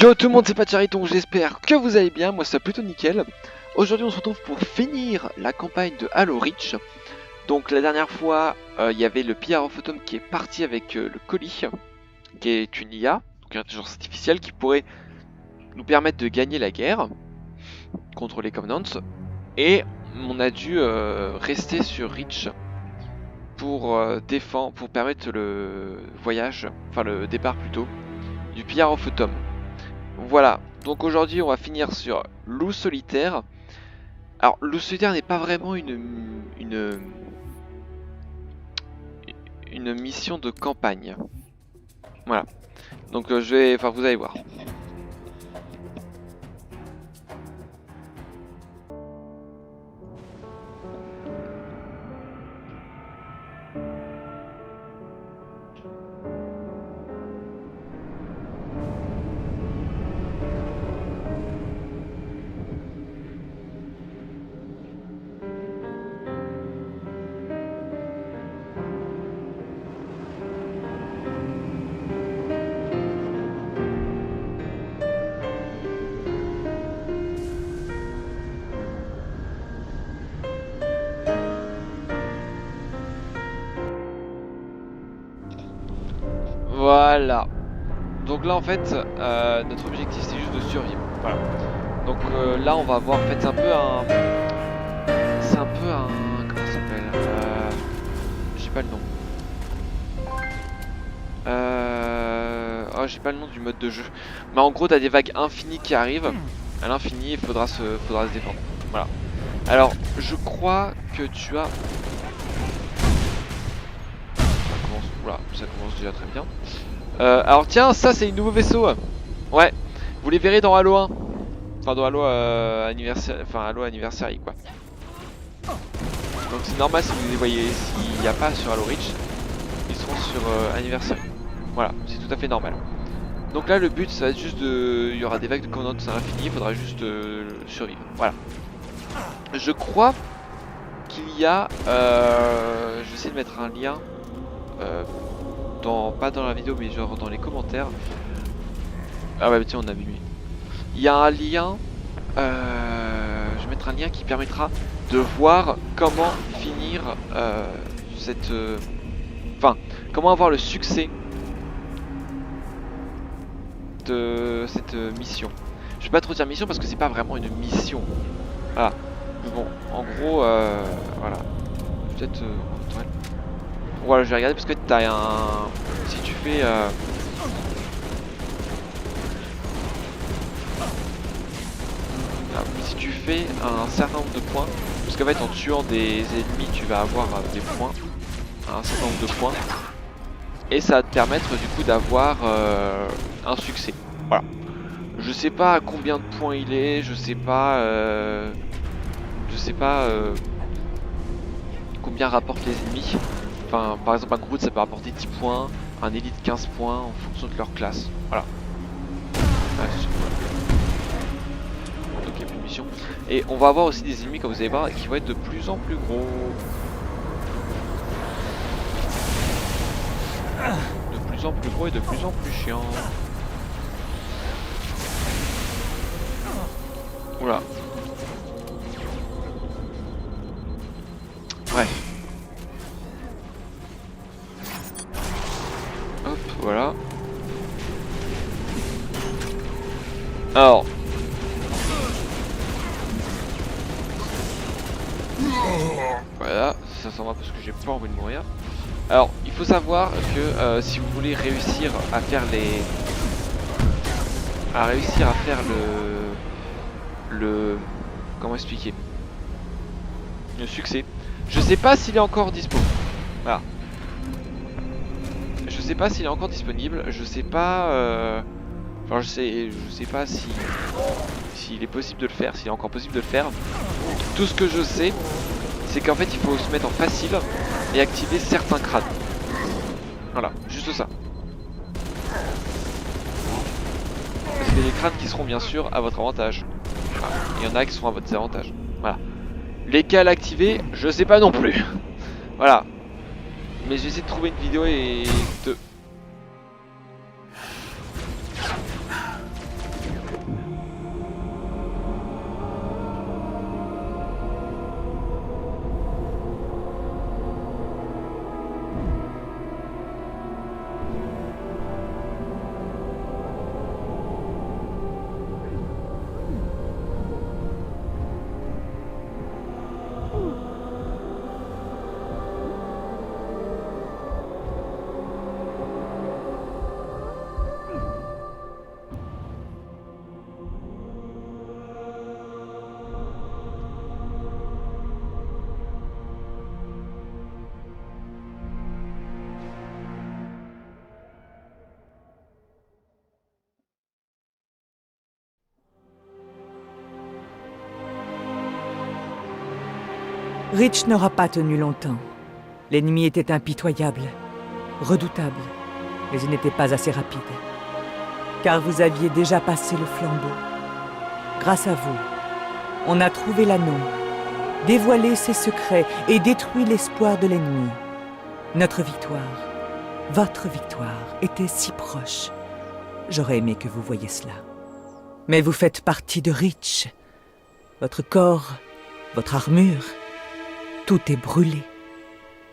Yo tout le monde, c'est Pachariton, j'espère que vous allez bien, moi ça va plutôt nickel. Aujourd'hui on se retrouve pour finir la campagne de Halo Reach. Donc la dernière fois, il y avait le Pillar of Autumn qui est parti avec le colis, qui est une IA, donc une intelligence artificielle qui pourrait nous permettre de gagner la guerre contre les Covenants. Et on a dû rester sur Reach pour défendre, pour permettre le voyage, enfin le départ plutôt, du Pillar of Autumn. Voilà, donc aujourd'hui on va finir sur Loup Solitaire. Alors Loup Solitaire n'est pas vraiment une mission de campagne. Voilà, donc vous allez voir. Voilà. Donc là en fait, notre objectif c'est juste de survivre. Voilà. Donc là on va voir en fait c'est un peu un... Comment ça s'appelle j'ai pas le nom. Oh j'ai pas le nom du mode de jeu. Mais en gros t'as des vagues infinies qui arrivent. À l'infini il faudra se défendre. Voilà. Alors je crois que tu as... ça commence déjà très bien. Alors tiens, ça c'est un nouveau vaisseau. Ouais, vous les verrez dans Halo 1. Enfin dans Halo Anniversary, Anniversary quoi. Donc c'est normal si vous les voyez, s'il n'y a pas sur Halo Reach, ils seront sur Anniversary. Voilà, c'est tout à fait normal. Donc là le but ça va être juste de... Il y aura des vagues de Covenants à l'infini, il faudra juste survivre. Voilà. Je crois qu'il y a... je vais essayer de mettre un lien... pas dans la vidéo mais genre dans les commentaires. Ah ouais tiens on a vu. Il y a un lien, je vais mettre un lien qui permettra de voir comment finir cette... Enfin, comment avoir le succès de cette mission. Je vais pas trop dire mission parce que c'est pas vraiment une mission. Voilà. Mais bon, en gros, voilà. Peut-être... voilà, je vais regarder parce que t'as un... Si tu fais... si tu fais un certain nombre de points, parce qu'en fait en tuant des ennemis tu vas avoir des points, un certain nombre de points, et ça va te permettre du coup d'avoir un succès. Voilà. Je sais pas à combien de points il est, je sais pas combien rapportent les ennemis. Enfin par exemple un Groot ça peut rapporter 10 points, un Elite 15 points en fonction de leur classe. Voilà. Et on va avoir aussi des ennemis comme vous allez voir qui vont être de plus en plus gros. De plus en plus gros et de plus en plus chiants. Oula. Ouais. Hop, voilà. Alors. Voilà, ça s'en va parce que j'ai pas envie de mourir. Alors, il faut savoir que si vous voulez réussir à faire les... Comment expliquer? Le succès. Je sais pas s'il est encore dispo. Voilà. Je sais pas s'il est encore disponible. Je sais pas... Enfin, je sais pas si... S'il est possible de le faire, s'il est encore possible de le faire. Tout ce que je sais, c'est qu'en fait il faut se mettre en facile et activer certains crânes. Voilà, juste ça. C'est les crânes qui seront bien sûr à votre avantage. Voilà. Il y en a qui seront à votre désavantage. Voilà. Lesquels activer, je sais pas non plus. Voilà. Mais j'ai essayé de trouver une vidéo et de... Reach n'aura pas tenu longtemps. L'ennemi était impitoyable, redoutable, mais il n'était pas assez rapide. Car vous aviez déjà passé le flambeau. Grâce à vous, on a trouvé l'anneau, dévoilé ses secrets et détruit l'espoir de l'ennemi. Notre victoire, votre victoire, était si proche. J'aurais aimé que vous voyiez cela. Mais vous faites partie de Reach. Votre corps, votre armure, tout est brûlé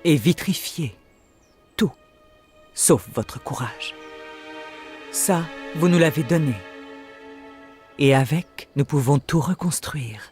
et vitrifié. Tout, sauf votre courage. Ça, vous nous l'avez donné. Et avec, nous pouvons tout reconstruire.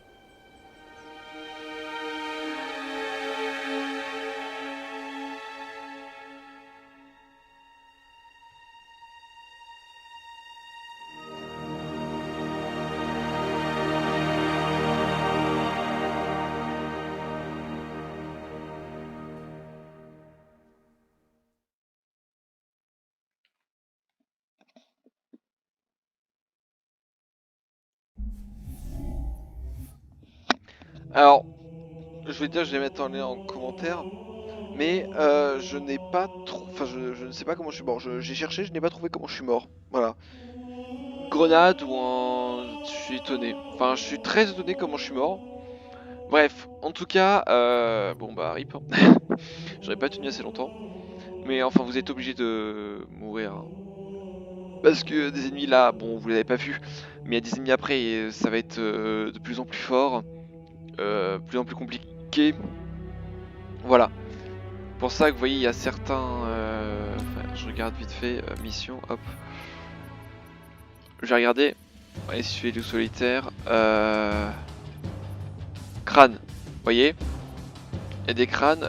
Alors, je vais dire, je vais mettre en lien en commentaire, mais je n'ai pas trop... Enfin, je ne sais pas comment je suis mort. J'ai cherché, je n'ai pas trouvé comment je suis mort. Voilà. Grenade ou un... Je suis étonné. Enfin, je suis très étonné comment je suis mort. Bref, en tout cas, bon bah rip. Hein. J'aurais pas tenu assez longtemps. Mais enfin, vous êtes obligé de mourir. Hein. Parce que des ennemis là, bon, vous l'avez pas vu, mais il y a des ennemis après, et ça va être de plus en plus fort, plus en plus compliqué. Voilà. Pour ça que vous voyez, il y a certains... Enfin, je regarde vite fait, mission, hop. J'ai regardé, essuyer le solitaire, crâne, vous voyez. Il y a des crânes,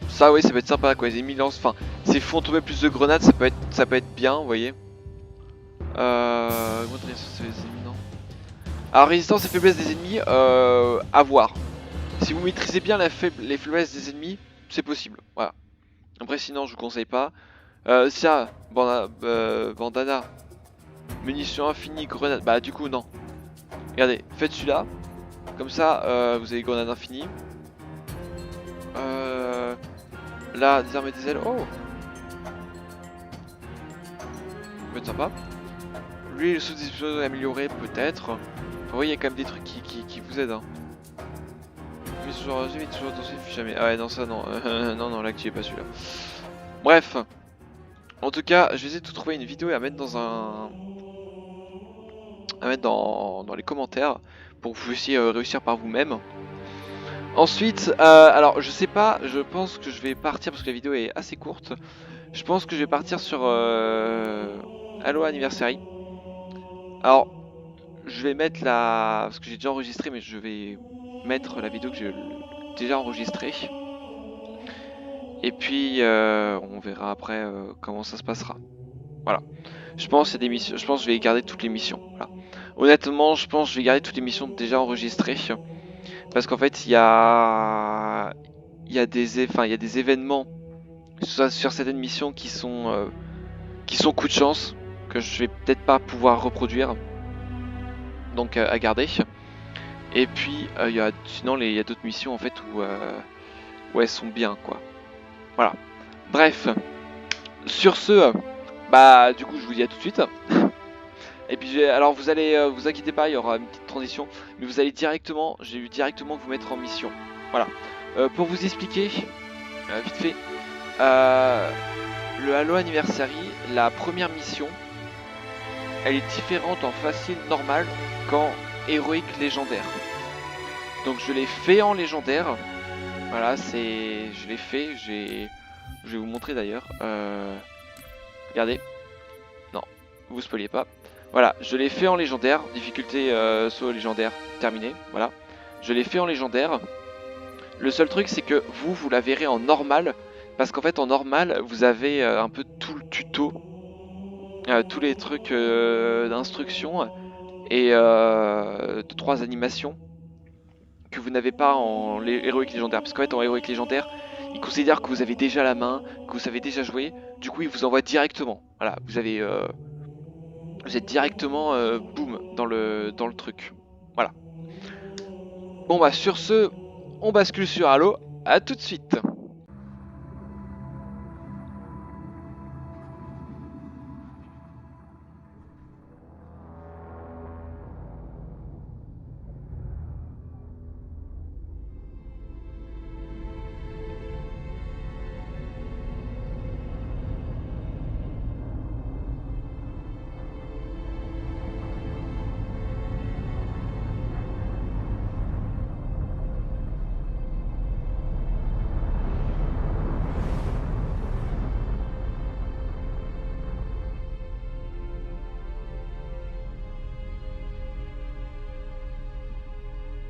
ça oui, ça peut être sympa quoi, les ennemis lancent, enfin, s'ils font tomber plus de grenades, ça peut être bien, vous voyez. Comment dire ça, c'est les ennemis, non. Alors résistance et faiblesse des ennemis, à voir. Si vous maîtrisez bien les faiblesses des ennemis, c'est possible, voilà. Après sinon je vous conseille pas. Ça, bandana, munitions infinies, grenade, bah du coup non. Regardez, faites celui-là, comme ça vous avez grenade infinie. Là, des armes et des ailes, oh, ça peut être sympa. Lui, le sous-disposition amélioré peut-être. Enfin, vous voyez, il y a quand même des trucs qui vous aident. Hein. Mais toujours attention, jamais. Ah ouais, non, ça non. Non, non, l'actu est pas celui-là. Bref. En tout cas, je vais essayer de trouver une vidéo et à mettre dans un. À mettre dans les commentaires pour que vous puissiez réussir par vous-même. Ensuite, alors je sais pas, je pense que je vais partir parce que la vidéo est assez courte. Je pense que je vais partir sur Halo Anniversary. Alors, je vais mettre la... Parce que j'ai déjà enregistré, mais je vais mettre la vidéo que j'ai déjà enregistrée. Et puis, on verra après comment ça se passera. Voilà. Je pense qu'il y a des missions... Je pense que je vais garder toutes les missions. Voilà. Honnêtement, je pense que je vais garder toutes les missions déjà enregistrées. Parce qu'en fait, il y a... Il y a des événements sur certaines missions qui sont coup de chance. Que je vais peut-être pas pouvoir reproduire. Donc à garder. Et puis sinon il y a d'autres missions en fait où elles sont bien quoi. Voilà. Bref. Sur ce, bah du coup je vous dis à tout de suite. Et puis alors vous allez vous inquiétez pas, il y aura une petite transition, mais vous allez directement, j'ai eu directement vous mettre en mission. Voilà. Pour vous expliquer, vite fait, le Halo Anniversary, la première mission, elle est différente en facile normal qu'en héroïque légendaire. Donc je l'ai fait en légendaire. Voilà, je l'ai fait. Je vais vous montrer d'ailleurs. Regardez. Non, vous spoiliez pas. Voilà, je l'ai fait en légendaire. Difficulté saut légendaire terminé. Voilà, je l'ai fait en légendaire. Le seul truc, c'est que vous la verrez en normal. Parce qu'en fait, en normal, vous avez un peu tout le tuto. Tous les trucs d'instruction. Et 2-3 animations que vous n'avez pas en héroïque légendaire. Parce qu'en fait, en héroïque légendaire, ils considèrent que vous avez déjà la main, que vous savez déjà jouer. Du coup, ils vous envoient directement. Voilà, vous avez vous êtes directement boum dans le truc. Voilà. Bon bah sur ce, on bascule sur Halo. À tout de suite.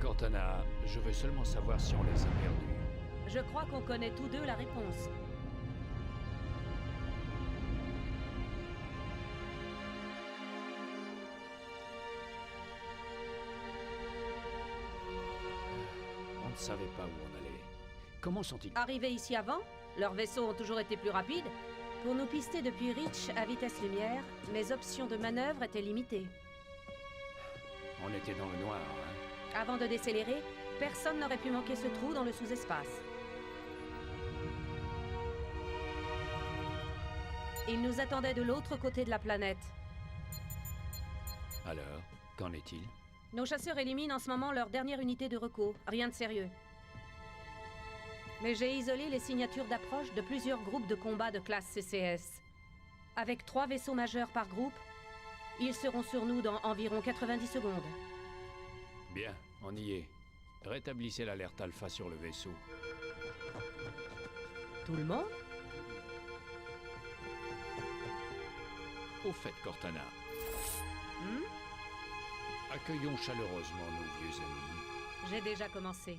Cortana, je veux seulement savoir si on les a perdus. Je crois qu'on connaît tous deux la réponse. On ne savait pas où on allait. Comment sont-ils? Arrivés ici avant, leurs vaisseaux ont toujours été plus rapides. Pour nous pister depuis Reach à vitesse lumière, mes options de manœuvre étaient limitées. On était dans le noir, hein? Avant de décélérer, personne n'aurait pu manquer ce trou dans le sous-espace. Ils nous attendaient de l'autre côté de la planète. Alors, qu'en est-il? Nos chasseurs éliminent en ce moment leur dernière unité de recours. Rien de sérieux. Mais j'ai isolé les signatures d'approche de plusieurs groupes de combat de classe CCS. Avec 3 vaisseaux majeurs par groupe, ils seront sur nous dans environ 90 secondes. Bien, on y est. Rétablissez l'alerte alpha sur le vaisseau. Tout le monde? Au fait, Cortana, accueillons chaleureusement nos vieux amis. J'ai déjà commencé.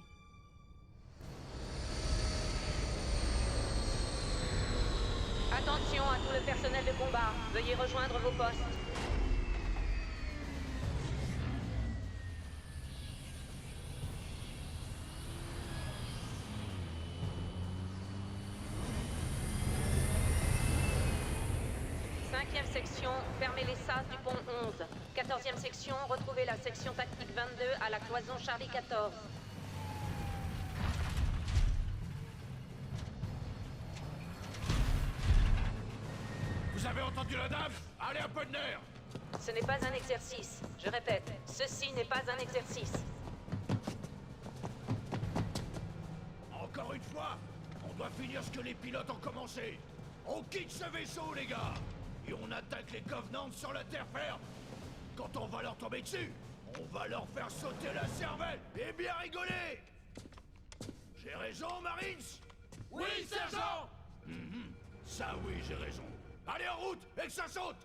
Attention à tout le personnel de combat. Veuillez rejoindre vos postes. Cinquième section, fermez les sas du pont 11. 14e section, retrouvez la section tactique 22 à la cloison Charlie 14. Vous avez entendu la dame? Allez, un peu de nerf! Ce n'est pas un exercice. Je répète, ceci n'est pas un exercice. Encore une fois, on doit finir ce que les pilotes ont commencé. On quitte ce vaisseau, les gars! Et on attaque les Covenants sur la terre ferme. Quand on va leur tomber dessus, on va leur faire sauter la cervelle et bien rigoler! J'ai raison, Marines? Oui, sergent! Ça oui, j'ai raison. Allez en route et que ça saute!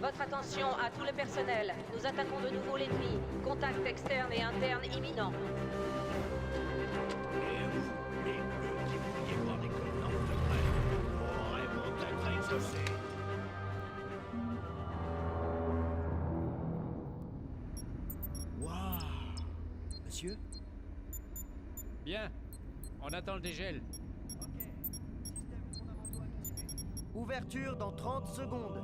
Votre attention à tout le personnel. Nous attaquons de nouveau l'ennemi. Contact externe et interne imminent. Et vous, les bleus qui vouliez voir des Covenants de près, aurez vont être exaucés. Waouh! Monsieur? Bien, on attend le dégel. Ok. Système fondamentaux activés. Ouverture dans 30 secondes.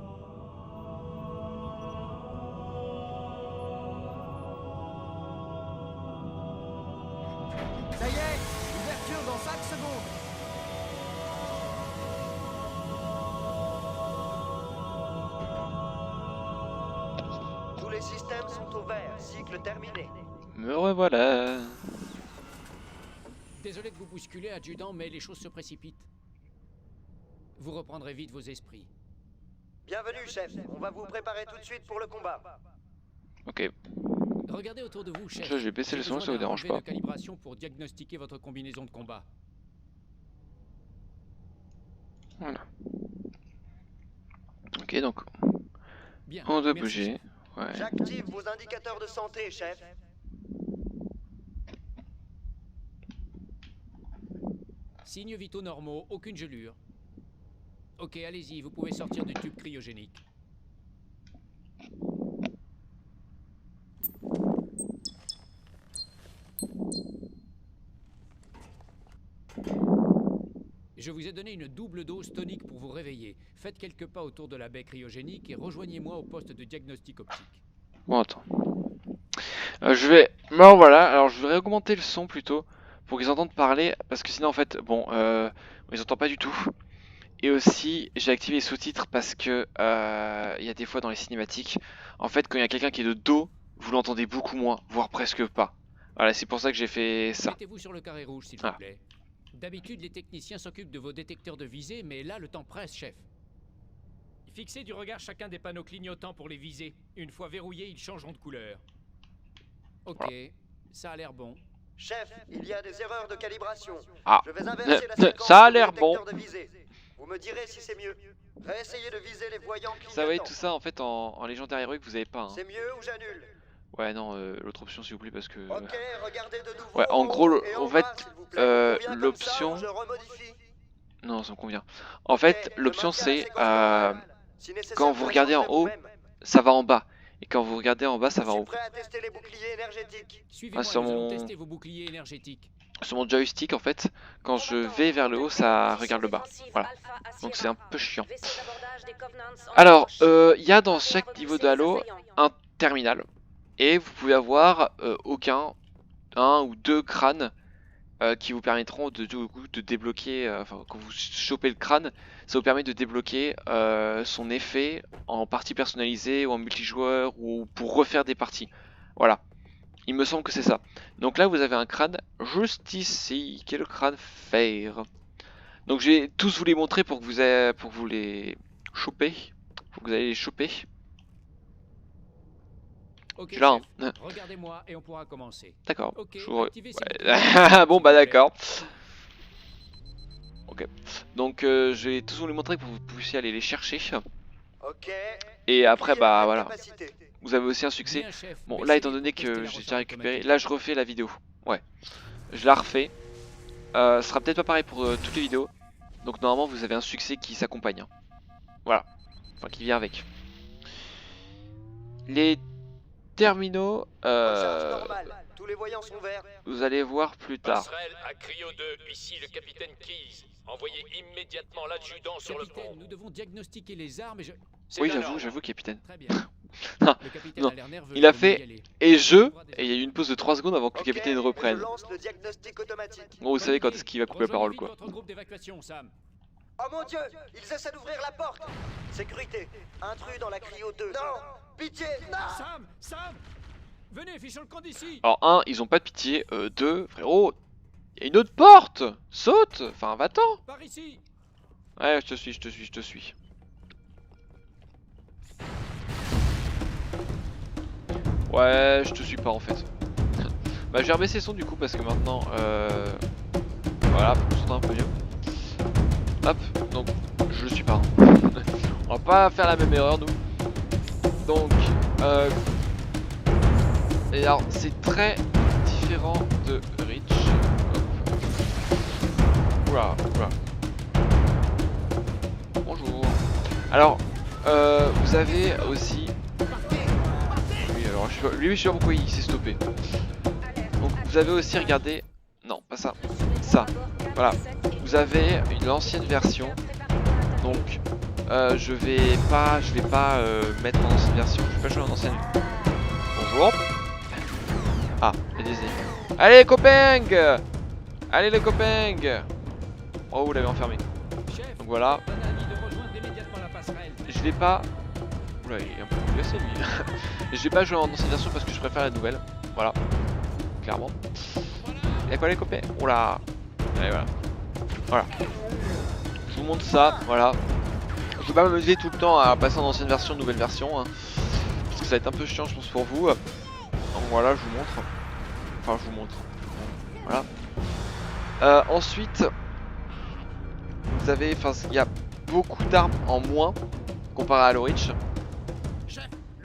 Ça y est! Ouverture dans 5 secondes. Tous les systèmes sont au vert. Cycle terminé. Me revoilà. Désolé de vous bousculer, adjudant, mais les choses se précipitent. Vous reprendrez vite vos esprits. Bienvenue, chef. On va vous préparer tout de suite pour le combat. Ok. Regardez autour de vous, chef. Je vais baisser le son, ça vous dérange pas. De calibration pour diagnostiquer votre combinaison de combat. Voilà. Ok, donc Bien. on doit merci, bouger. chef. Ouais. J'active vos indicateurs de santé, chef. Signes vitaux normaux, aucune gelure. Ok, allez-y, vous pouvez sortir du tube cryogénique. Je vous ai donné une double dose tonique pour vous réveiller. Faites quelques pas autour de la baie cryogénique et rejoignez-moi au poste de diagnostic optique. Bon, attends. Je vais... Bon, voilà, alors je voudrais augmenter le son plutôt, pour qu'ils entendent parler, parce que sinon, en fait, bon, ils entendent pas du tout. Et aussi, j'ai activé les sous-titres parce que il y a des fois dans les cinématiques, en fait, quand il y a quelqu'un qui est de dos, vous l'entendez beaucoup moins, voire presque pas. Voilà, c'est pour ça que j'ai fait ça. Mettez-vous sur le carré rouge, s'il Ah. vous plaît. D'habitude, les techniciens s'occupent de vos détecteurs de visée, mais là, le temps presse, chef. Fixez du regard chacun des panneaux clignotants pour les viser. Une fois verrouillés, ils changeront de couleur. Ok, ça a l'air bon. Chef, il y a des erreurs de calibration. Ah. Je vais inverser la séquence Ça a du l'air détecteur bon. de visée. Vous me direz si c'est mieux. Réessayez de viser les voyants clignotants. Ça va être tout ça en fait en légendaire héroïque, vous avez pas. Hein. C'est mieux ou j'annule? Ouais, non, l'autre option s'il vous plaît parce que. Ok, regardez de nouveau. Ouais, en gros, et en en fait, bas, s'il vous plaît. Vous convient comme l'option- ça, je remodifie. Non, ça me convient. En fait, Ok, je l'option maintiens la c'est séquence normale. Si nécessaire, quand vous la regardez en changez haut, vous-même. ça va en bas. Et quand vous regardez en bas, ça Je va en suis haut. prêt à tester les boucliers énergétiques. Suivez-moi, sur nous allons mon- tester vos boucliers énergétiques. Sur mon joystick, en fait, quand je vais vers le haut, ça regarde le bas. Voilà. Donc c'est un peu chiant. Alors, il y a dans chaque niveau de Halo un terminal. Et vous pouvez avoir un ou deux crânes qui vous permettront de débloquer, enfin quand vous chopez le crâne, ça vous permet de débloquer son effet en partie personnalisée ou en multijoueur ou pour refaire des parties. Voilà, il me semble que c'est ça. Donc là vous avez un crâne juste ici, qui est le crâne fer. Donc je vais tous vous les montrer pour que vous les chopez, pour que vous allez les choper. Ok, Je suis là, chef. hein. Regardez-moi et on pourra commencer. D'accord. Ok, Je vous- activez ces Ouais. boucliers. Bon bah S'il vous plaît. d'accord. Ok. Donc je vais tous vous les montrer pour que vous puissiez aller les chercher. Ok. Et après Bouclier bah à voilà. capacité. Vous avez aussi un succès. Bien, chef. Bon Baissez là les étant donné pour tester que la j'ai déjà recharge récupéré, automatique. là je refais la vidéo. Ouais. Je la refais. Ce sera peut-être pas pareil pour toutes les vidéos. Donc normalement vous avez un succès qui s'accompagne. Hein. Voilà. Enfin qui vient avec. Les terminaux, Recharge normale. Tous les voyants sont verts. vous allez voir plus tard. Passerelle à Cryo 2, ici le capitaine Keyes. Envoyez immédiatement l'adjudant sur le Capitaine, pont. nous devons diagnostiquer les armes et je... C'est Oui un j'avoue, ordre. capitaine. Très bien. Non, Le capitaine non. a l'air nerveux. Il a vaut mieux y fait aller. et On je, trouvera des et il y a eu une pause de 3 secondes avant que le Ok, capitaine Je reprenne. lance le diagnostic automatique. Bon vous savez quand est-ce qu'il va couper la parole Rejoignez quoi. vite votre groupe d'évacuation, Sam. Oh mon dieu, ils essaient d'ouvrir la porte. Sécurité, intrus dans la cryo 2. Non, pitié, non. Sam, Sam, venez, fichons le camp d'ici. Alors un, ils ont pas de pitié, deux, frérot, il y a une autre porte. Saute. Enfin va-t'en. Par ici. Ouais je te suis. Ouais je te suis pas en fait. Bah je vais rebaisser le son du coup parce que maintenant voilà, pour qu'on s'entende un peu mieux. Hop, donc je le suis pas. Hein. On va pas faire la même erreur nous. Donc et alors c'est très différent de Reach. Hop. Oula, oula. Bonjour. Alors vous avez aussi. Oui alors je sais pas pourquoi il s'est stoppé. Donc vous avez aussi regardé. Non pas ça. Ça. Voilà. Vous avez l'ancienne version. Donc je vais pas mettre en ancienne version. Je vais pas jouer en ancienne. Bonjour. Ah, il y a des ennemis. Allez les copains. Allez les copains. Oh vous l'avez enfermé. Chef, Donc voilà. donne avis de rejoindre immédiatement la passerelle. Je l'ai pas. Oula il est un peu blessé lui. Je vais pas jouer en ancienne version parce que je préfère la nouvelle. Voilà. Clairement. Et quoi les copains? Oula. Allez voilà. Voilà. Je vous montre ça, voilà. Je vais pas m'amuser tout le temps à passer en ancienne version, nouvelle version. Hein, parce que ça va être un peu chiant je pense pour vous. Donc voilà, je vous montre. Enfin je vous montre. Voilà. Ensuite, vous avez, enfin il y a beaucoup d'armes en moins comparé à Halo Reach.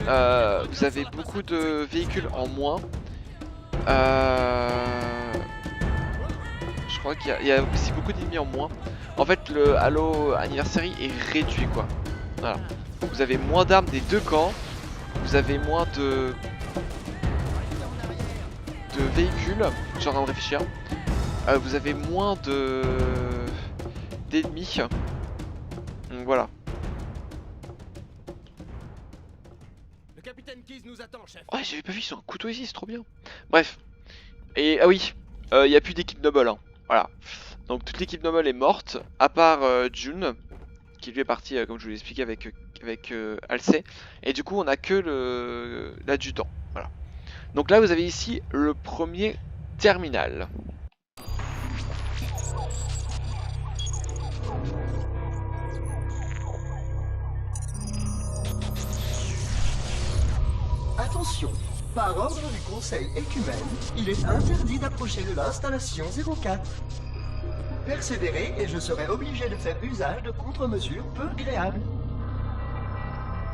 Vous avez beaucoup de véhicules en moins. Je crois qu'il y a aussi beaucoup d'ennemis en moins. En fait, le Halo Anniversary est réduit quoi. Voilà. Vous avez moins d'armes des deux camps. Vous avez moins de véhicules. Je suis en train de réfléchir. Vous avez moins d'ennemis. Donc voilà. Le capitaine Keyes nous attend, chef. Ouais, j'avais pas vu, ils ont un couteau ici, c'est trop bien. Bref. Et ah oui, il n'y a plus d'équipe Noble. Hein. Voilà. Donc toute l'équipe Noble est morte, à part June, qui lui est parti, comme je vous l'ai expliqué, avec Halsey. Et du coup, on a que l'adjudant. Voilà. Donc là, vous avez ici le premier terminal. Attention, par ordre du Conseil écumène, il est interdit d'approcher de l'installation 04. Persévérez et je serai obligé de faire usage de contre-mesures peu agréables.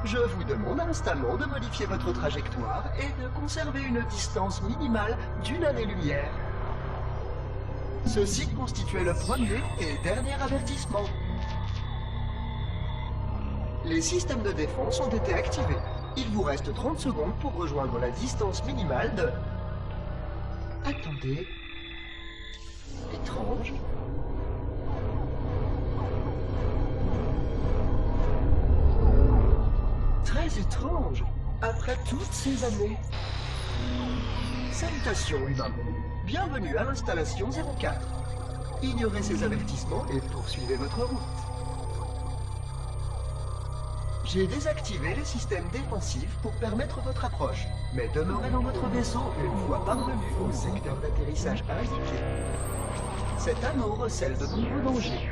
Je vous demande instamment de modifier votre trajectoire et de conserver une distance minimale d'une année-lumière. Ceci constituait le premier et dernier avertissement. Les systèmes de défense ont été activés. Il vous reste 30 secondes pour rejoindre la distance minimale de... Attendez... Étrange. Très étrange, après toutes ces années. Salutations, humains. Bienvenue à l'installation 04. Ignorez ces avertissements et poursuivez votre route. J'ai désactivé les systèmes défensifs pour permettre votre approche, mais demeurez dans votre vaisseau une fois parvenu au secteur d'atterrissage indiqué. Cet anneau recèle de nombreux dangers.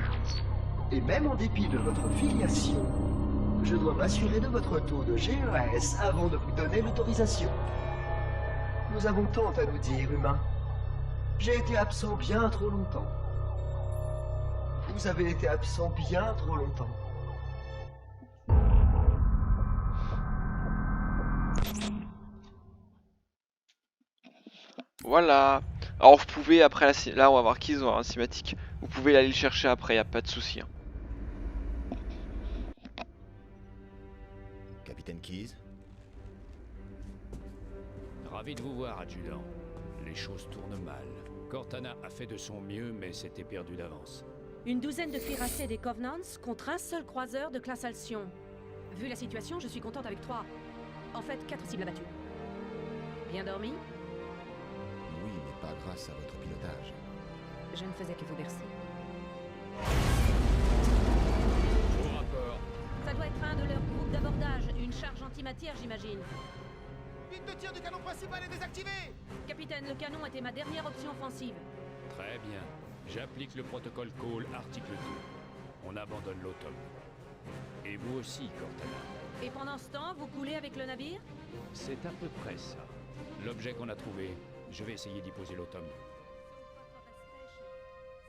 Et même en dépit de votre filiation, je dois m'assurer de votre taux de GES avant de vous donner l'autorisation. Nous avons tant à nous dire, humains. J'ai été absent bien trop longtemps. Vous avez été absent bien trop longtemps. Voilà. Alors vous pouvez après là on va voir qu'ils ont un cinématique. Vous pouvez aller le chercher après, y a pas de souci. Hein. Capitaine Keyes? Ravi de vous voir, adjudant. Les choses tournent mal. Cortana a fait de son mieux, mais c'était perdu d'avance. Une douzaine de cuirassés des Covenants contre un seul croiseur de classe Alcyon. Vu la situation, je suis contente avec 3. En fait, 4 cibles abattues. Bien dormi? Oui, mais pas grâce à votre pilotage. Je ne faisais que vous bercer. Au rapport. Ça doit être un de leurs groupes d'abordage. Une charge antimatière, j'imagine. Ligne de tir du canon principal est désactivée! Capitaine, le canon était ma dernière option offensive. Très bien. J'applique le protocole Call, article 2. On abandonne l'automne. Et vous aussi, Cortana. Et pendant ce temps, vous coulez avec le navire? C'est à peu près ça. L'objet qu'on a trouvé, je vais essayer d'y poser l'automne.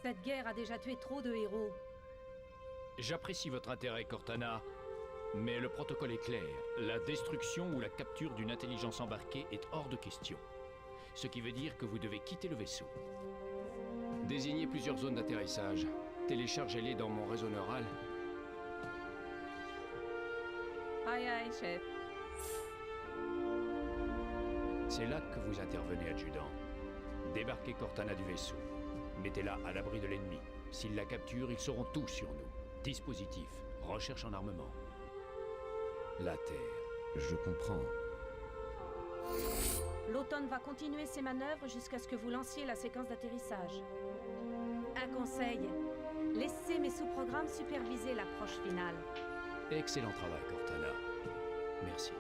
Cette guerre a déjà tué trop de héros. J'apprécie votre intérêt, Cortana, mais le protocole est clair. La destruction ou la capture d'une intelligence embarquée est hors de question. Ce qui veut dire que vous devez quitter le vaisseau. Désignez plusieurs zones d'atterrissage. Téléchargez-les dans mon réseau neural. Aïe aïe, chef. C'est là que vous intervenez, adjudant. Débarquez Cortana du vaisseau. Mettez-la à l'abri de l'ennemi. S'ils la capturent, ils sauront tout sur nous. Dispositif, recherche en armement. La Terre. Je comprends. L'automne va continuer ses manœuvres jusqu'à ce que vous lanciez la séquence d'atterrissage. Un conseil. Laissez mes sous-programmes superviser l'approche finale. Excellent travail, Cortana. Merci.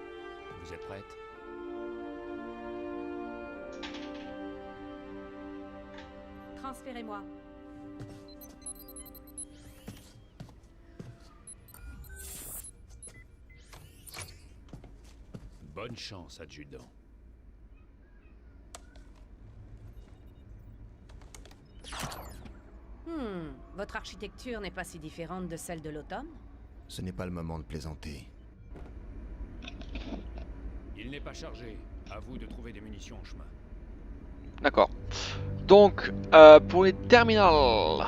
Vous êtes prête? Transférez-moi. Bonne chance, adjudant. Votre architecture n'est pas si différente de celle de l'automne? Ce n'est pas le moment de plaisanter. Il n'est pas chargé. À vous de trouver des munitions en chemin. D'accord. Donc, pour les terminaux,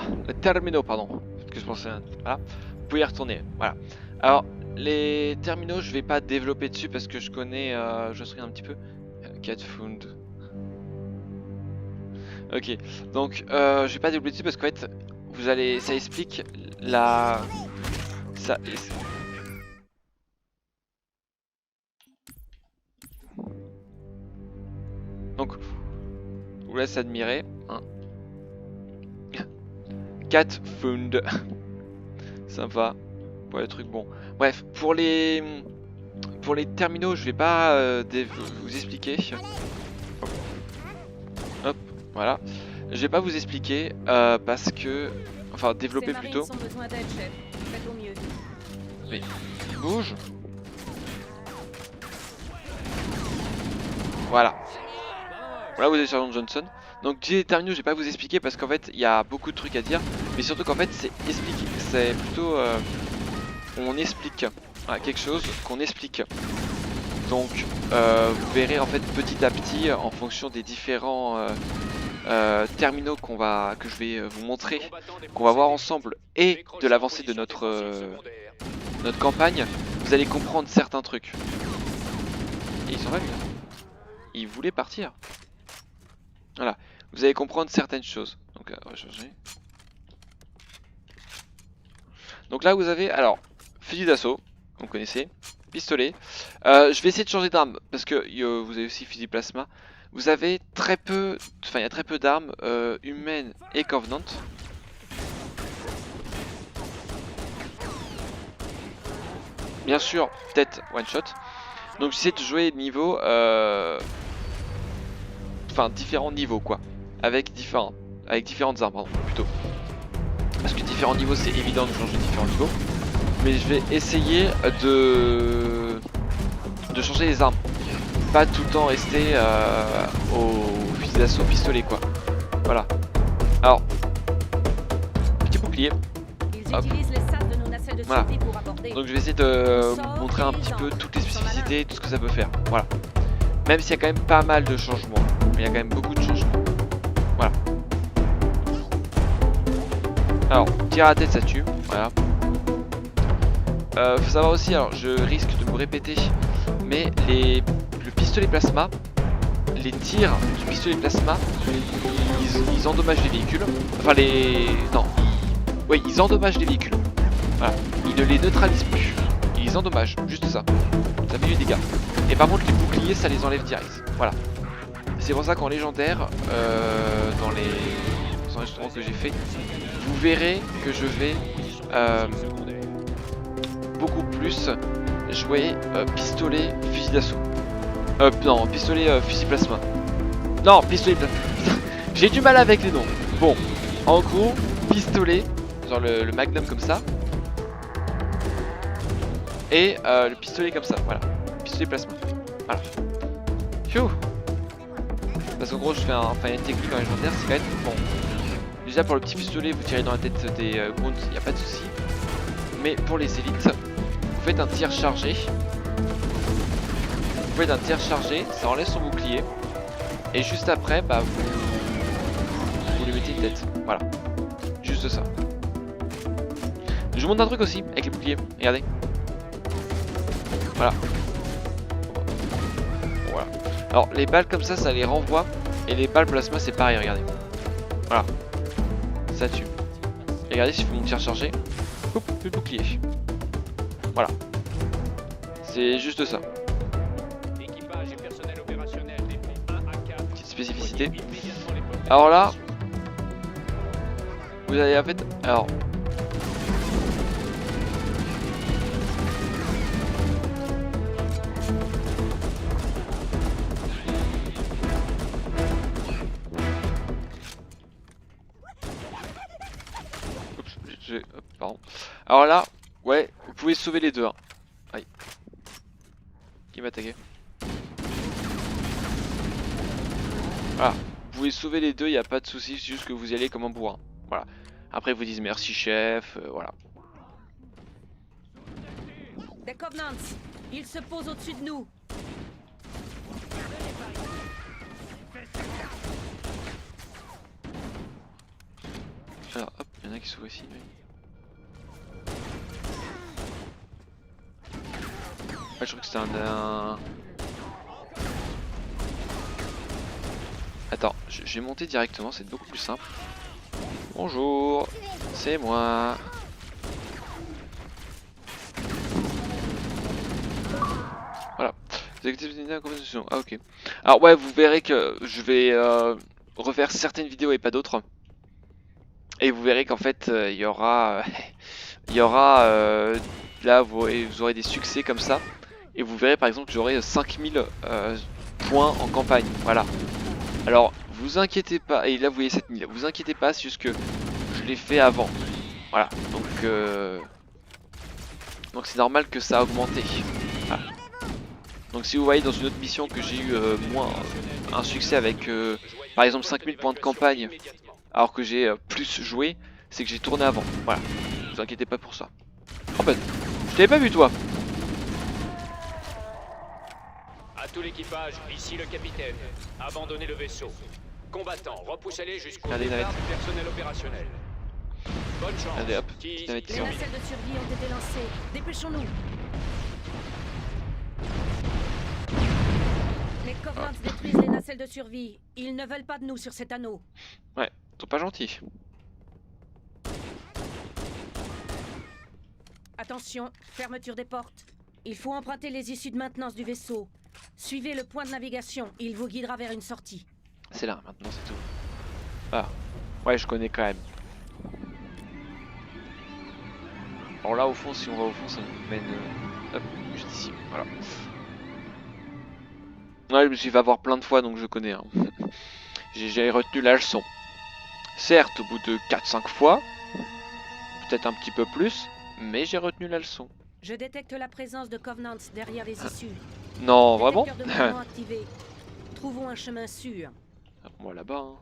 pardon, que je pensais, voilà, vous pouvez y retourner, voilà. Alors, les terminaux, je vais pas développer dessus parce que je connais, je serai un petit peu, cat found. Ok, donc je vais pas développer dessus parce qu'en fait, ça explique la... Ça... Donc, je vous laisse admirer. Hein. Cat Fund. Sympa. Pour les trucs bons. Bref, pour les terminaux, je vais pas vous expliquer. Hop, voilà. Je vais pas vous expliquer parce que... Enfin, développer plutôt. Ces marines ont besoin d'aide, chef. Faites au mieux. Mais, bouge. Voilà. Voilà, vous avez Sergeant Johnson. Donc, les terminaux, je vais pas vous expliquer parce qu'en fait, il y a beaucoup de trucs à dire. Mais surtout qu'en fait, c'est expliqué. C'est plutôt... on explique. Voilà, quelque chose qu'on explique. Donc, vous verrez en fait petit à petit, en fonction des différents terminaux que je vais vous montrer, qu'on va voir ensemble, et de l'avancée de notre campagne, vous allez comprendre certains trucs. Et ils sont là, lui. Ils voulaient partir. Voilà, vous allez comprendre certaines choses. Donc, on va changer. Donc là, vous avez, alors, fusil d'assaut, vous connaissez, pistolet. Je vais essayer de changer d'arme parce que vous avez aussi fusil plasma. Vous avez très peu, enfin il y a très peu d'armes humaines et Covenant. Bien sûr, peut-être one shot. Donc j'essaie de jouer niveau, enfin différents niveaux quoi, avec différentes armes pardon, plutôt. Parce que différents niveaux c'est évident de changer différents niveaux. Mais je vais essayer de changer les armes. Pas tout le temps rester au fusil d'assaut pistolet quoi. Voilà. Alors, petit bouclier. Hop. Voilà. Donc je vais essayer de montrer un petit peu toutes les spécificités, tout ce que ça peut faire. Voilà. Même s'il y a quand même pas mal de changements. Mais il y a quand même beaucoup de changements. Voilà. Alors, tir à la tête ça tue. Voilà. Faut savoir aussi, alors je risque de me répéter, mais le pistolet plasma, les tirs du pistolet plasma, ils endommagent les véhicules. Enfin oui, ils endommagent les véhicules. Voilà, ils ne les neutralisent plus. Ils les endommagent, juste ça. Ça fait du dégât. Et par contre les boucliers, ça les enlève direct. Voilà. C'est pour ça qu'en légendaire, dans les enregistrements que j'ai fait, vous verrez que je vais beaucoup plus jouer pistolet fusil d'assaut. Non, pistolet fusil plasma. Non, pistolet plasma. J'ai du mal avec les noms. Bon, en gros, pistolet, genre le magnum comme ça. Et le pistolet comme ça, voilà. Pistolet plasma. Voilà. Phew. Parce qu'en gros, je fais une technique en légendaire, c'est quand même bon. Déjà pour le petit pistolet, vous tirez dans la tête des grunts, il n'y a pas de souci. Mais pour les élites, vous faites un tir chargé. Vous faites un tir chargé, ça enlève son bouclier. Et juste après, bah vous lui mettez une tête. Voilà. Juste ça. Je vous montre un truc aussi avec les boucliers. Regardez. Voilà. Voilà. Alors les balles comme ça les renvoie. Et les balles plasma c'est pareil, regardez. Voilà. Ça tue. Et regardez si je fais mon tir chargé. Hop, plus de bouclier. Voilà. C'est juste ça. Petite spécificité. Alors là, vous avez en fait... Alors... Pardon. Alors là, ouais, vous pouvez sauver les deux. Hein. Aïe. Qui m'a attaqué? Voilà. Vous pouvez sauver les deux, il n'y a pas de souci, c'est juste que vous y allez comme un bourrin. Voilà. Après, vous dites merci chef, voilà. Des Covenants, ils se posent au-dessus de nous. Alors hop, il y en a qui sont ici. Oui. Ah, je crois que c'était un... Attends, je vais monter directement, c'est beaucoup plus simple. Bonjour, C'est moi. Voilà. Ah ok. Alors ouais, vous verrez que je vais refaire certaines vidéos et pas d'autres. Et vous verrez qu'en fait, il y aura... là, vous aurez des succès comme ça. Et vous verrez par exemple que j'aurai 5000 points en campagne. Voilà. Alors, vous inquiétez pas. Et là, vous voyez 7000. Vous inquiétez pas, c'est juste que je l'ai fait avant. Voilà. Donc c'est normal que ça a augmenté. Voilà. Donc si vous voyez dans une autre mission que j'ai eu un succès avec par exemple 5000 points de campagne alors que j'ai plus joué, c'est que j'ai tourné avant. Voilà. Ne vous inquiétez pas pour ça. Oh ben, je t'avais pas vu toi. À tout l'équipage, ici le capitaine. Abandonnez le vaisseau. Combattants, repoussez-les jusqu'au Allez, départ navette. du personnel opérationnel. Bonne chance. Allez hop, Qui petite navette qui Les sort. nacelles de survie ont été lancées. Dépêchons-nous. Les Covenants détruisent les nacelles de survie. Ils ne veulent pas de nous sur cet anneau. Ouais, ils sont pas gentils. Attention, fermeture des portes. Il faut emprunter les issues de maintenance du vaisseau. Suivez le point de navigation, il vous guidera vers une sortie. C'est là, maintenant c'est tout. Ah, ouais, je connais quand même. Alors là, au fond, si on va au fond, ça nous mène hop, juste ici. Voilà. Ouais, je me suis fait avoir plein de fois, donc je connais. Hein. J'ai retenu la leçon. Certes, au bout de 4-5 fois, peut-être un petit peu plus, mais j'ai retenu la leçon. Je détecte la présence de Covenants derrière les issues. Non, vraiment? Détecteur de mouvement activé. Trouvons un chemin sûr. Moi là-bas. Hein.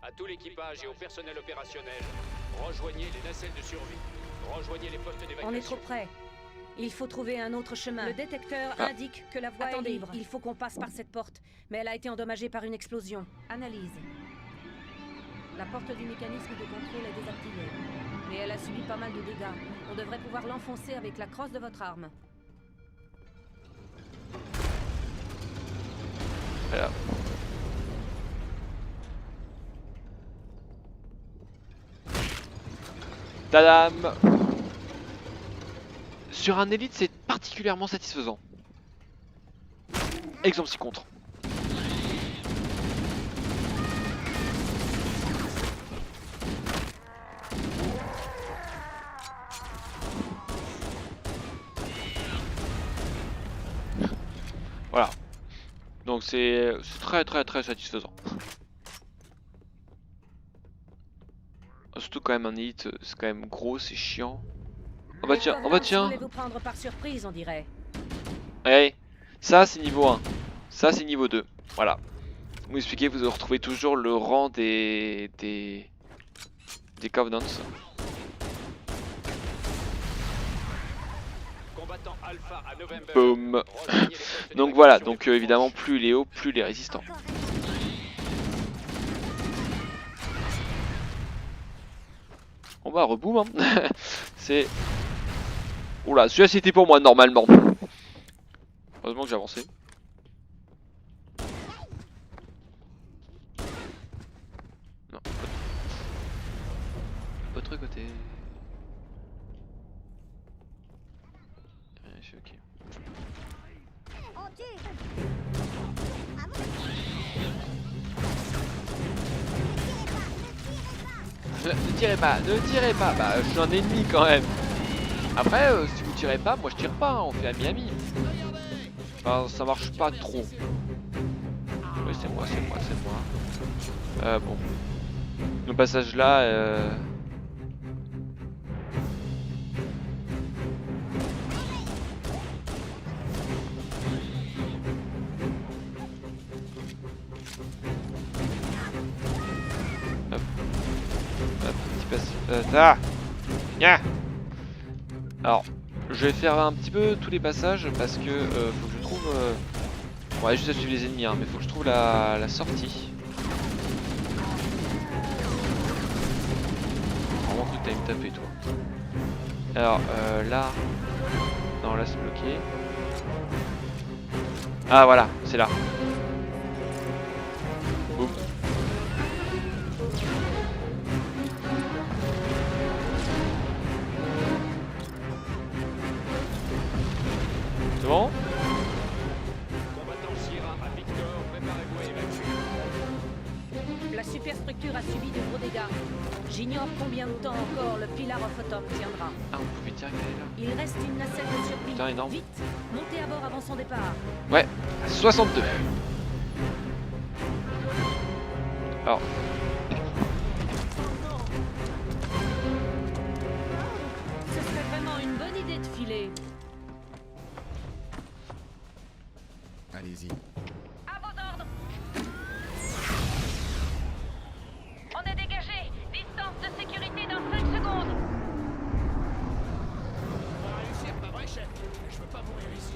À tout l'équipage et au personnel opérationnel, rejoignez les nacelles de survie. Rejoignez les postes d'évacuation. On est trop près. Il faut trouver un autre chemin. Le détecteur indique que la voie est libre. Il faut qu'on passe par cette porte, mais elle a été endommagée par une explosion. Analyse. La porte du mécanisme de contrôle est désactivée, mais elle a subi pas mal de dégâts. On devrait pouvoir l'enfoncer avec la crosse de votre arme. Voilà. Tadam! Sur un élite, c'est particulièrement satisfaisant. Exemple 6 contre. Voilà. Donc c'est très satisfaisant. Surtout quand même un élite, c'est quand même gros, c'est chiant. Oh bah tiens, oh bah tiens. Voulez vous prendre par surprise, on dirait. Hey, ça c'est niveau 1. Ça c'est niveau 2. Voilà. Vous expliquez, vous retrouvez toujours le rang des Covenants. Combattant Alpha à November. Boom. Rejoignez les postes Donc voilà, d'évacuation donc les plus évidemment proches. plus il est haut, plus il est résistant. On va reboom hein. C'est... Oula, celui-là c'était pour moi normalement. Heureusement que j'ai avancé. Non. Autre côté. Je suis ok. Ne tirez pas, ne tirez pas. Bah, je suis un ennemi quand même. Après, si vous tirez pas, moi je tire pas. Hein, on fait ami-ami. Enfin, ça marche pas trop. Oui, c'est moi. Bon. Le passage là. Ah yeah. Alors, je vais faire un petit peu tous les passages parce que faut que je trouve. On va juste à suivre les ennemis, hein, mais faut que je trouve la sortie. Vraiment que t'as me taper toi. Alors là. Non, là c'est bloqué. Ah voilà, c'est là. Boum. de temps encore le Pillar of Autumn tiendra. Ah, on pouvait dire qu'elle est là. Il reste une nacelle de survie. Putain, énorme. Vite, montez à bord avant son départ. Ouais, 62. Alors. Ce serait vraiment une bonne idée de filer. Allez-y. À vos ordres. On est dégagé. Distance de sécurité dans 5 secondes. On va réussir, pas vrai, chef? Je veux pas mourir ici.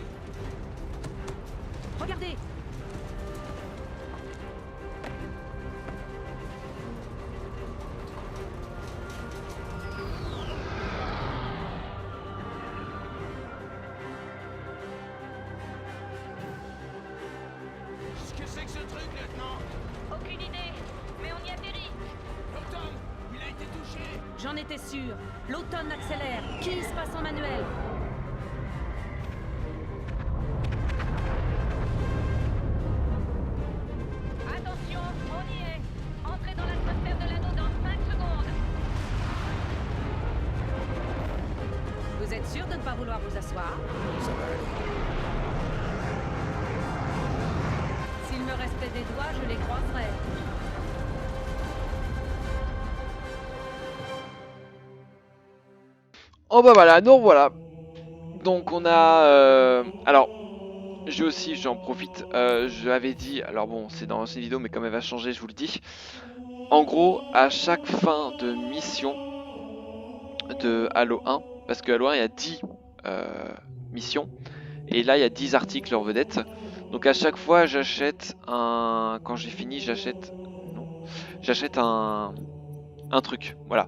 Regardez. Qu'est-ce que c'est que ce truc, lieutenant? Aucune idée, mais on y atterrit. Autumn, il a été touché. J'en étais sûr. L'automne accélère. Qui se passe en manuel? Attention, on y est. Entrez dans l'atmosphère de l'anneau dans 5 secondes. Vous êtes sûr de ne pas vouloir vous asseoir? Ça va aller. S'il me restait des doigts, je les croiserais. Oh bah voilà, donc voilà. Donc on a... alors, j'en profite, je l'avais dit, alors bon, c'est dans une vidéo, mais comme elle va changer, je vous le dis. En gros, à chaque fin de mission de Halo 1, parce que Halo 1, il y a 10 missions, et là, il y a 10 articles en vedette. Donc à chaque fois, j'achète un... Quand j'ai fini, j'achète... Non. J'achète un truc, voilà.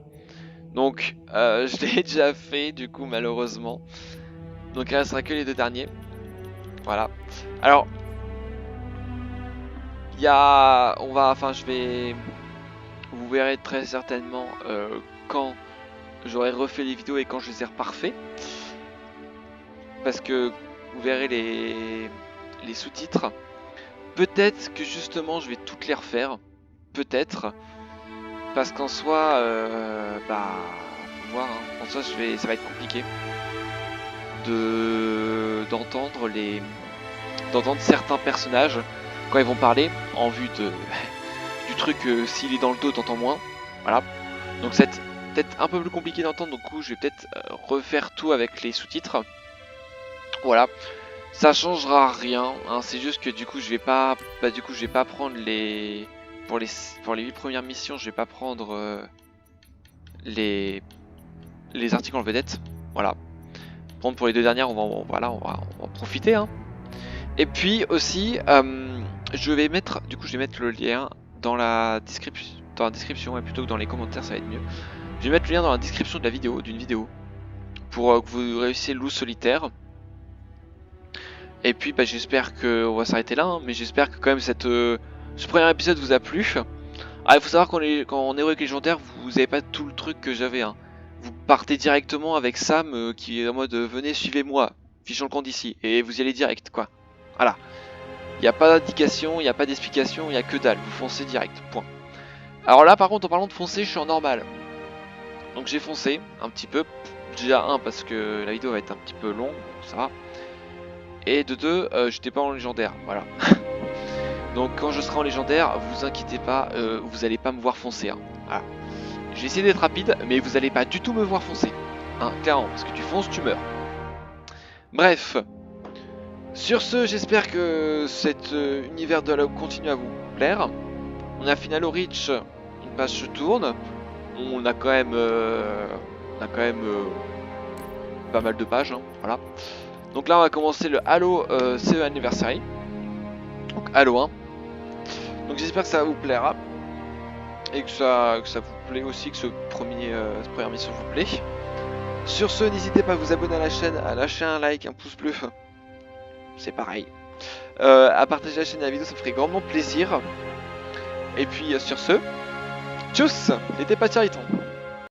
Donc, je l'ai déjà fait, du coup, malheureusement. Donc, il restera que les 2 derniers. Voilà. Alors, il y a... On va... Enfin, je vais... Vous verrez très certainement quand j'aurai refait les vidéos et quand je les ai reparfait. Parce que vous verrez les sous-titres. Peut-être que justement, je vais toutes les refaire. Peut-être. Parce qu'en soi, bah, faut voir, hein. En soi, ça va être compliqué d'entendre certains personnages quand ils vont parler en vue du truc. S'il est dans le dos, t'entends moins. Voilà. Donc c'est peut-être un peu plus compliqué d'entendre. Donc du coup, je vais peut-être refaire tout avec les sous-titres. Voilà. Ça changera rien. Hein. C'est juste que du coup, je vais pas prendre les pour les 8 premières missions, je vais pas prendre les articles en vedette. Voilà. Prendre pour les 2 dernières, on va en profiter. Hein. Et puis aussi, je vais mettre le lien dans la description, et plutôt que dans les commentaires, ça va être mieux. Je vais mettre le lien dans la description de la vidéo, d'une vidéo, pour que vous réussissiez le loup solitaire. Et puis, bah, j'espère que on va s'arrêter là, hein, mais j'espère que quand même ce premier épisode vous a plu. Ah, il faut savoir qu'en héroïque légendaire, vous n'avez pas tout le truc que j'avais. Hein. Vous partez directement avec Sam qui est en mode venez, suivez-moi, fichons le camp d'ici. Et vous y allez direct, quoi. Voilà. Il n'y a pas d'indication, il n'y a pas d'explication, il n'y a que dalle. Vous foncez direct, point. Alors là, par contre, en parlant de foncer, je suis en normal. Donc j'ai foncé un petit peu. Déjà, parce que la vidéo va être un petit peu longue, ça va. Et de 2, j'étais pas en légendaire, voilà. Donc quand je serai en légendaire, vous inquiétez pas, vous allez pas me voir foncer. Hein. Voilà. Je vais essayer d'être rapide, mais vous allez pas du tout me voir foncer. Hein, clairement, parce que tu fonces, tu meurs. Bref. Sur ce, j'espère que cet univers de Halo continue à vous plaire. On a fini Halo Reach, une page se tourne. On a quand même, pas mal de pages, hein, voilà. Donc là, on va commencer le Halo CE Anniversary. Donc Halo 1. Donc j'espère que ça vous plaira. Et que ça vous plaît aussi, que cette première mission vous plaît. Sur ce, n'hésitez pas à vous abonner à la chaîne, à lâcher un like, un pouce bleu. C'est pareil. À partager la chaîne et la vidéo, ça me ferait grandement plaisir. Et puis sur ce, tchuss, n'était pas Tiriton.